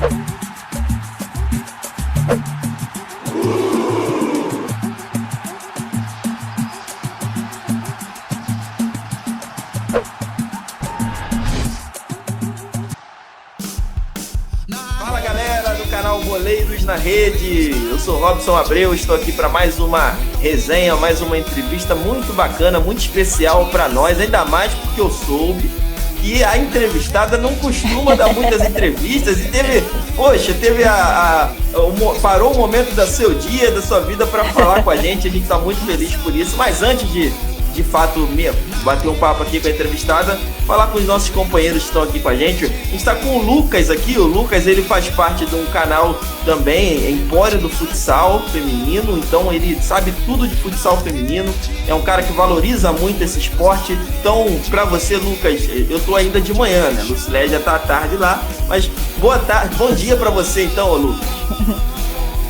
Fala galera do canal Boleiros na Rede, eu sou Robson Abreu, estou aqui para mais uma resenha, mais uma entrevista muito bacana, muito especial para nós, ainda mais porque eu soube que a entrevistada não costuma dar muitas entrevistas e parou um momento do seu dia, da sua vida para falar com a gente está muito feliz por isso, mas antes de fato, bater um papo aqui com a entrevistada, falar com os nossos companheiros que estão aqui com a gente. A gente está com o Lucas aqui. O Lucas, ele faz parte de um canal também, Empório do Futsal Feminino, então ele sabe tudo de futsal feminino, é um cara que valoriza muito esse esporte. Então, para você, Lucas, eu tô ainda de manhã, né? Lucilé já tá à tarde lá, mas boa tarde, bom dia para você então, Lucas.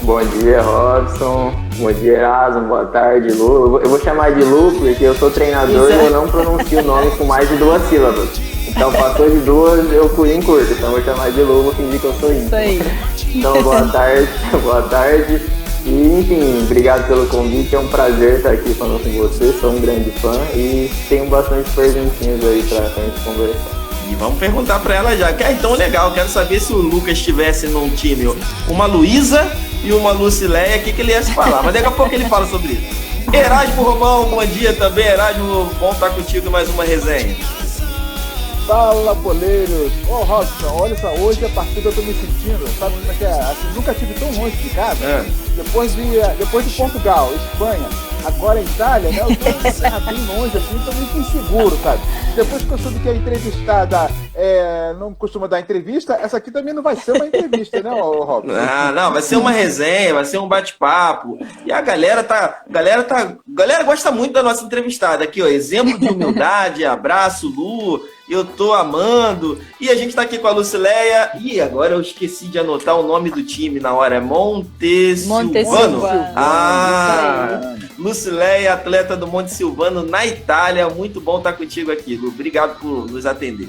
Bom dia, Robson. Bom dia, Erasmo. Boa tarde, Lu. Eu vou chamar de Lu porque eu sou treinador e eu não pronuncio o nome com mais de 2 sílabas. Então, passou de 2, eu fui em curto. Então, eu vou chamar de Lu, vou fingir que eu sou Isso aí. Então, boa tarde. Boa tarde. E, enfim, obrigado pelo convite. É um prazer estar aqui falando com você. Sou um grande fã e tenho bastante perguntinhas aí pra gente conversar. E vamos perguntar para ela já, que é tão legal. Quero saber se o Lucas estivesse num time, uma Luísa e uma Lucileia, o que ele ia se falar, mas daqui a pouco ele fala sobre isso. Erasmo Romão, bom dia também. Erasmo, bom estar contigo em mais uma resenha. Fala, boleiros! Ô, Robson, olha só, hoje a partida eu tô me sentindo, sabe como é que é? Assim, nunca estive tão longe de casa. Depois de Portugal, Espanha, agora Itália, né? Eu tô numa terra bem longe, assim, tô muito inseguro, sabe? Depois que eu soube que a entrevistada não costuma dar entrevista, essa aqui também não vai ser uma entrevista, né, Robson? Não, vai ser uma resenha, vai ser um bate-papo. E a galera gosta muito da nossa entrevistada aqui, ó. Exemplo de humildade, abraço, Lu. Eu tô amando. E a gente tá aqui com a Lucileia. E agora eu esqueci de anotar o nome do time na hora. É Montesilvano. Lucileia, atleta do Montesilvano na Itália. Muito bom estar contigo aqui, Lu. Obrigado por nos atender.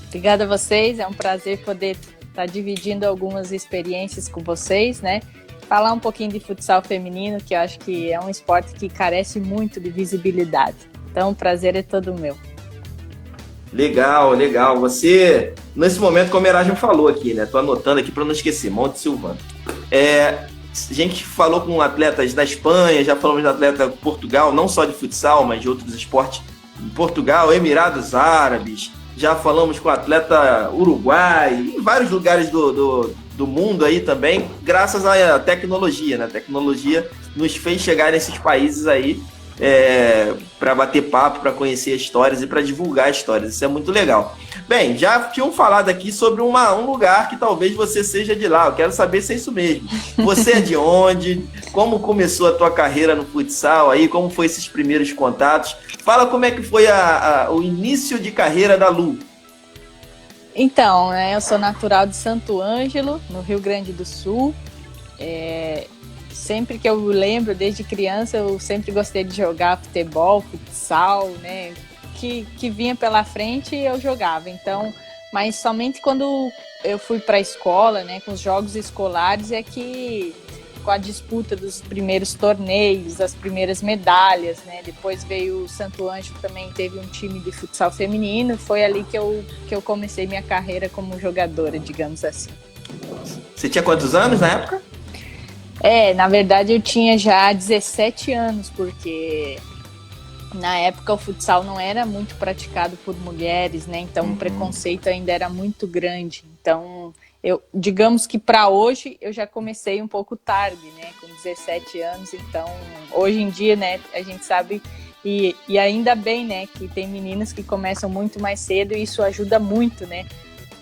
Obrigada a vocês. É um prazer poder estar dividindo algumas experiências com vocês, né? Falar um pouquinho de futsal feminino, que eu acho que é um esporte que carece muito de visibilidade. Então, o prazer é todo meu. Legal. Você, nesse momento, como o Erasmo falou aqui, né? Tô anotando aqui para não esquecer, Montesilvano. A gente falou com atletas da Espanha, já falamos de atleta de Portugal, não só de futsal, mas de outros esportes. Em Portugal, Emirados Árabes, já falamos com atleta Uruguai, em vários lugares do mundo aí também, graças à tecnologia, né? A tecnologia nos fez chegar nesses países aí, para bater papo, para conhecer histórias e para divulgar histórias. Isso é muito legal. Bem, já tinham falado aqui sobre um lugar que talvez você seja de lá. Eu quero saber se é isso mesmo. Você é de onde? Como começou a tua carreira no futsal aí? Como foi esses primeiros contatos? Fala como é que foi o início de carreira da Lu. Então, eu sou natural de Santo Ângelo, no Rio Grande do Sul. Sempre que eu lembro, desde criança, eu sempre gostei de jogar futebol, futsal, né? Que vinha pela frente e eu jogava. Então, mas somente quando eu fui para a escola, né? Com os jogos escolares, é que com a disputa dos primeiros torneios, as primeiras medalhas, né? Depois veio o Santo Ângelo, também teve um time de futsal feminino. Foi ali que eu comecei minha carreira como jogadora, digamos assim. Você tinha quantos anos na época? Na verdade eu tinha já 17 anos, porque na época o futsal não era muito praticado por mulheres, né? Então o preconceito ainda era muito grande. Então, digamos que para hoje eu já comecei um pouco tarde, né? Com 17 anos. Então, hoje em dia, né, a gente sabe, e ainda bem, né, que tem meninas que começam muito mais cedo e isso ajuda muito, né?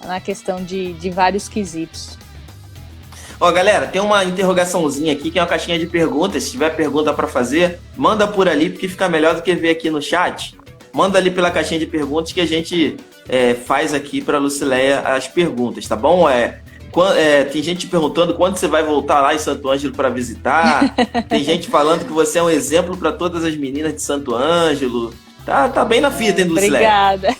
Na questão de vários quesitos. Ó, galera, tem uma interrogaçãozinha aqui, que é uma caixinha de perguntas. Se tiver pergunta para fazer, manda por ali, porque fica melhor do que ver aqui no chat. Manda ali pela caixinha de perguntas que a gente faz aqui para a Lucileia as perguntas, tá bom? Tem gente perguntando quando você vai voltar lá em Santo Ângelo para visitar. Tem gente falando que você é um exemplo para todas as meninas de Santo Ângelo. Tá bem na fita, hein, Lucileia? Obrigada.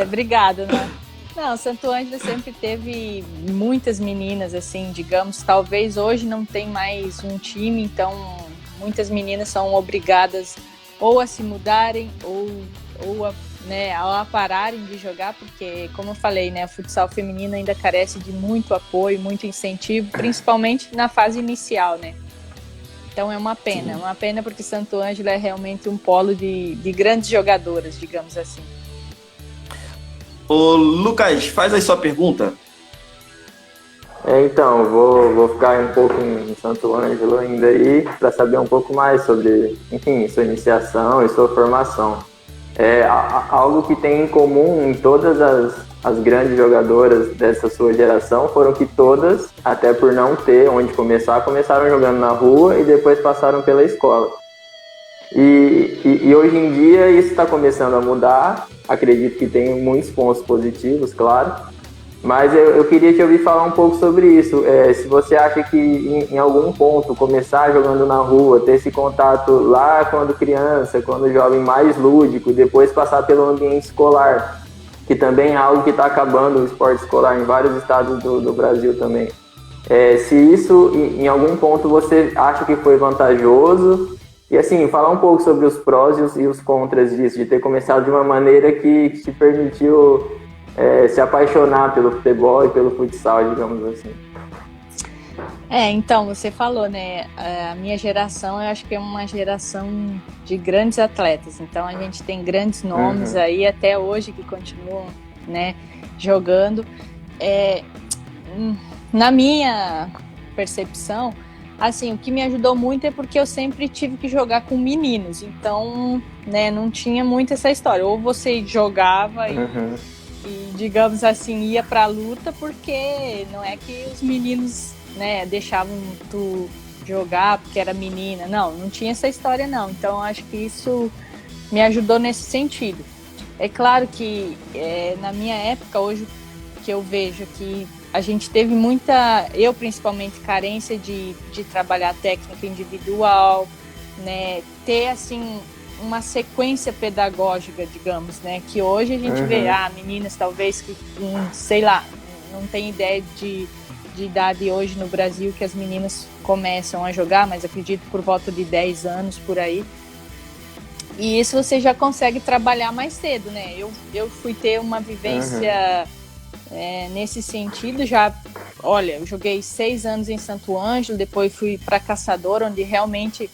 Obrigada, né? Não, Santo Ângelo sempre teve muitas meninas, assim, digamos, talvez hoje não tem mais um time, então muitas meninas são obrigadas ou a se mudarem ou a pararem de jogar, porque, como eu falei, né, o futsal feminino ainda carece de muito apoio, muito incentivo, principalmente na fase inicial, né? Então é uma pena porque Santo Ângelo é realmente um polo de grandes jogadoras, digamos assim. Ô, Lucas, faz aí sua pergunta. Então, vou ficar um pouco em Santo Ângelo ainda aí, para saber um pouco mais sobre, enfim, sua iniciação e sua formação. Algo que tem em comum em todas as grandes jogadoras dessa sua geração foram que todas, até por não ter onde começar, começaram jogando na rua e depois passaram pela escola. E hoje em dia isso está começando a mudar, acredito que tem muitos pontos positivos, claro, mas eu queria te ouvir falar um pouco sobre isso. Se você acha que em algum ponto começar jogando na rua, ter esse contato lá quando criança, quando jovem, mais lúdico, e depois passar pelo ambiente escolar, que também é algo que está acabando o esporte escolar em vários estados do Brasil também. Se isso em algum ponto você acha que foi vantajoso. E assim, falar um pouco sobre os prós e os contras disso, de ter começado de uma maneira que te permitiu se apaixonar pelo futebol e pelo futsal, digamos assim. Então, você falou, né, a minha geração, eu acho que é uma geração de grandes atletas, então a gente tem grandes nomes aí, até hoje, que continuam, né, jogando. Na minha percepção, assim, o que me ajudou muito é porque eu sempre tive que jogar com meninos, então, né, não tinha muito essa história. Ou você jogava e digamos assim, ia pra luta, porque não é que os meninos, né, deixavam tu jogar porque era menina. Não tinha essa história, não. Então, acho que isso me ajudou nesse sentido. É claro que na minha época, hoje, que eu vejo que a gente teve muita, eu principalmente, carência de trabalhar técnica individual, né, ter assim uma sequência pedagógica, digamos, né, que hoje a gente vê, meninas talvez que, sei lá, não tem ideia de idade hoje no Brasil que as meninas começam a jogar, mas acredito por volta de 10 anos, por aí. E isso você já consegue trabalhar mais cedo, né? Eu fui ter uma vivência nesse sentido, já, olha, eu joguei 6 anos em Santo Ângelo, depois fui para Caçador, onde realmente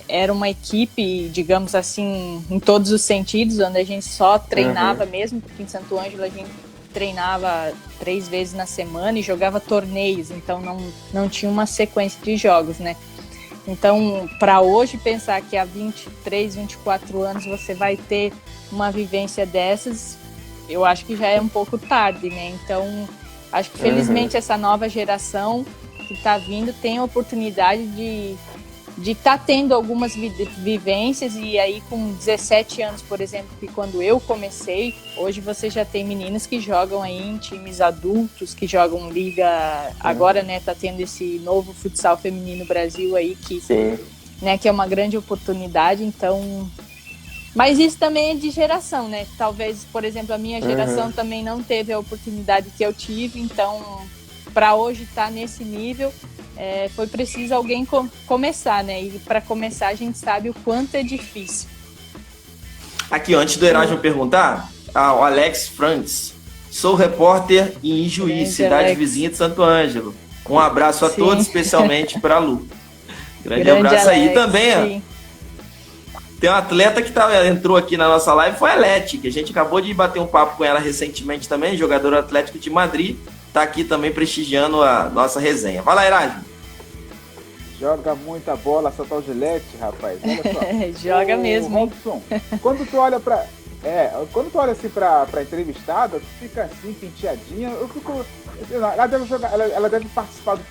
era uma equipe, digamos assim, em todos os sentidos, onde a gente só treinava mesmo, porque em Santo Ângelo a gente treinava 3 vezes na semana e jogava torneios, então não tinha uma sequência de jogos, né? Então, para hoje, pensar que há 23, 24 anos você vai ter uma vivência dessas, eu acho que já é um pouco tarde, né? Então, acho que felizmente essa nova geração que está vindo tem a oportunidade de estar tendo algumas vivências, e aí com 17 anos, por exemplo, que quando eu comecei, hoje você já tem meninas que jogam aí em times adultos, que jogam liga, agora, né, tá tendo esse novo futsal feminino Brasil aí, que é uma grande oportunidade, então... Mas isso também é de geração, né? Talvez, por exemplo, a minha geração também não teve a oportunidade que eu tive, então, para hoje estar nesse nível, foi preciso alguém começar, né? E para começar, a gente sabe o quanto é difícil. Aqui, antes do Erasmo perguntar, o Alex Frantz. Sou repórter em Ijuí, cidade vizinha de Santo Ângelo. Um abraço a todos, especialmente para a Lu. Grande abraço Alex, aí também. Tem uma atleta que entrou aqui na nossa live, foi a Leti, que a gente acabou de bater um papo com ela recentemente também, jogadora Atlético de Madrid, tá aqui também prestigiando a nossa resenha. Vai lá, Erasmo. Joga muita bola essa tal Gillette, rapaz. Olha só. Joga mesmo. Robson, quando tu olha assim pra entrevistada, tu fica assim, penteadinha. Eu fico. Ela deve jogar, ela deve participar do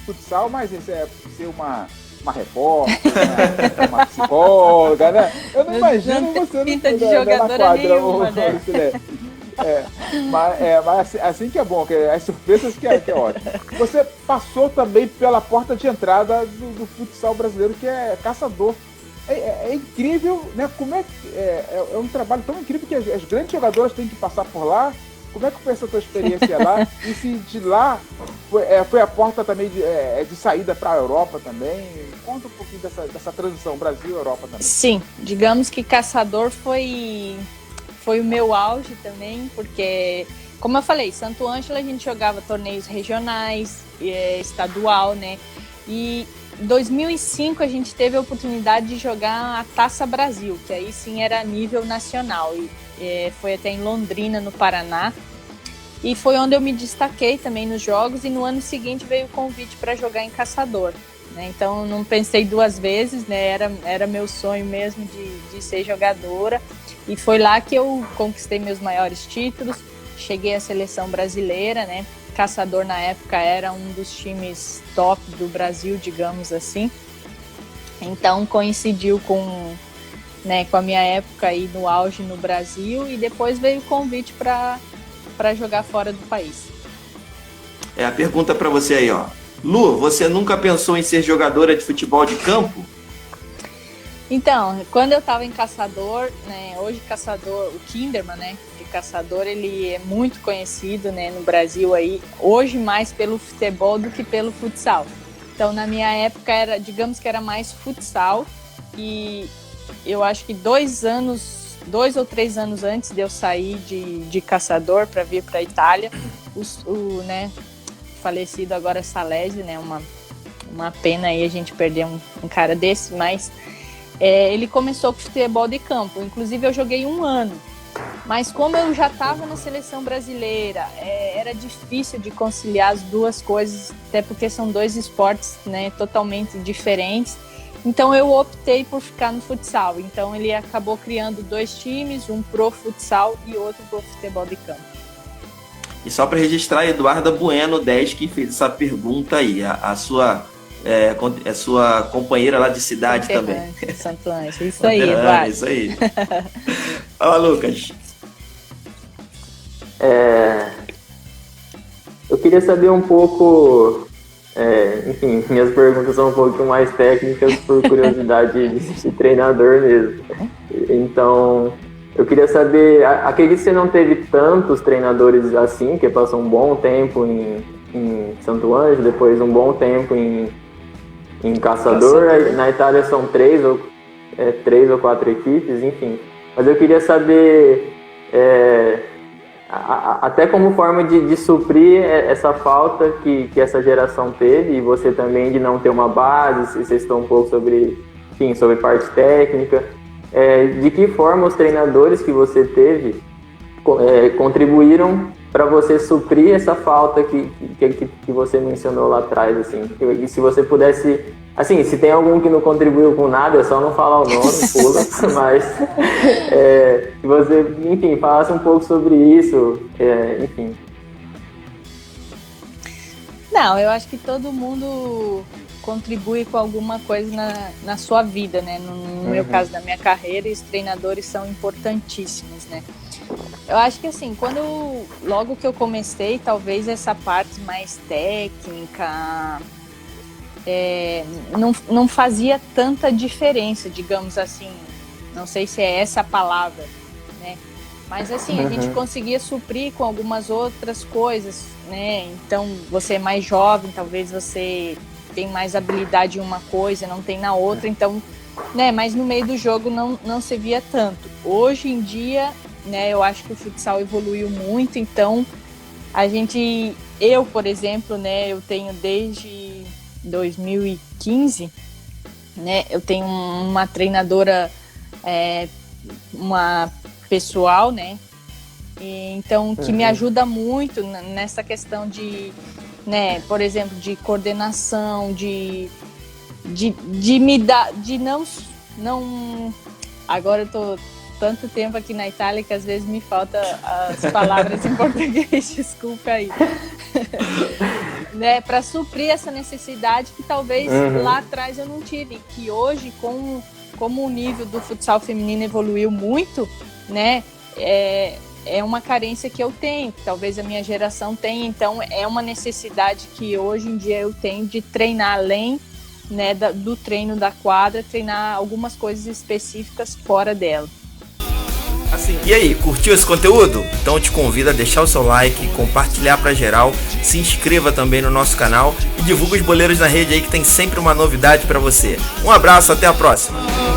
futsal, mas isso é ser uma repórter, né? Uma psicóloga, né? Eu não imagino você pinta de jogadora nenhuma, né? Mas assim que é bom, que as surpresas que é ótimo. Você passou também pela porta de entrada do futsal brasileiro, que é Caçador. É incrível, né? Como é um trabalho tão incrível que as grandes jogadoras têm que passar por lá. Como é que foi essa tua experiência lá? E se de lá foi a porta também de saída para a Europa também? Conta um pouquinho dessa transição Brasil-Europa também. Sim, digamos que Caçador foi o meu auge também, porque, como eu falei, Santo Ângelo a gente jogava torneios regionais, estadual, né? E em 2005 a gente teve a oportunidade de jogar a Taça Brasil, que aí sim era a nível nacional. E foi até em Londrina, no Paraná. E foi onde eu me destaquei também nos jogos, e no ano seguinte veio o convite para jogar em Caçador, né? Então não pensei duas vezes, né? Era meu sonho mesmo de ser jogadora. E foi lá que eu conquistei meus maiores títulos, cheguei à seleção brasileira, né? Caçador na época era um dos times top do Brasil, digamos assim. Então coincidiu com a minha época aí no auge no Brasil, e depois veio o convite para jogar fora do país. A pergunta para você aí, ó. Lu, você nunca pensou em ser jogadora de futebol de campo? Então, quando eu estava em Caçador, né, hoje Caçador, o Kinderman, né, de Caçador, ele é muito conhecido, né, no Brasil aí, hoje mais pelo futebol do que pelo futsal. Então, na minha época, digamos que era mais futsal, e eu acho que 2 ou 3 anos antes de eu sair de Caçador para vir para a Itália, o falecido agora Salesi, né, uma pena aí a gente perder um cara desse, mas ele começou com futebol de campo. Inclusive eu joguei 1 ano, mas como eu já estava na seleção brasileira, era difícil de conciliar as duas coisas, até porque são 2 esportes, né, totalmente diferentes. Então eu optei por ficar no futsal. Então ele acabou criando 2 times, um pro futsal e outro pro futebol de campo. E só para registrar, Eduarda Bueno 10 que fez essa pergunta aí, a sua companheira lá de cidade também. Santo Ângelo. Isso aí, Eduardo. Isso aí. Fala, Lucas. Eu queria saber um pouco, enfim, minhas perguntas são um pouquinho mais técnicas por curiosidade de treinador mesmo. Então, eu queria saber, acredito que você não teve tantos treinadores assim, que passou um bom tempo em Santo Ângelo, depois um bom tempo em Caçador. Na Itália são 3 ou 4 equipes, enfim. Mas eu queria saber, até como forma de suprir essa falta que essa geração teve, e você também de não ter uma base, você citou um pouco sobre parte técnica, de que forma os treinadores que você teve contribuíram para você suprir essa falta que você mencionou lá atrás, assim. E se você pudesse, assim, se tem algum que não contribuiu com nada, é só não falar o nome, pula, mas se você, enfim, falasse um pouco sobre isso, enfim. Não, eu acho que todo mundo contribui com alguma coisa na sua vida, né? No meu caso, da minha carreira, e os treinadores são importantíssimos, né? Eu acho que assim, logo que eu comecei, talvez essa parte mais técnica não fazia tanta diferença, digamos assim. Não sei se é essa a palavra, né? Mas assim, a gente conseguia suprir com algumas outras coisas, né? Então, você é mais jovem, talvez você tem mais habilidade em uma coisa, não tem na outra, então, né? Mas no meio do jogo não se via tanto. Hoje em dia, né, eu acho que o futsal evoluiu muito, então eu, por exemplo, né, eu tenho desde 2015, né, eu tenho uma treinadora, uma pessoal, né, então que me ajuda muito nessa questão de, né, por exemplo, de coordenação, de me dar, de não, agora eu tô tanto tempo aqui na Itália que às vezes me faltam as palavras em português, desculpa aí. Né, para suprir essa necessidade que talvez lá atrás eu não tive, que hoje, como o nível do futsal feminino evoluiu muito, né, é uma carência que eu tenho, que talvez a minha geração tenha, então é uma necessidade que hoje em dia eu tenho de treinar além, né, do treino da quadra, treinar algumas coisas específicas fora dela. Assim. E aí, curtiu esse conteúdo? Então eu te convido a deixar o seu like, compartilhar pra geral, se inscreva também no nosso canal e divulga os Boleiros na Rede aí que tem sempre uma novidade pra você. Um abraço, até a próxima!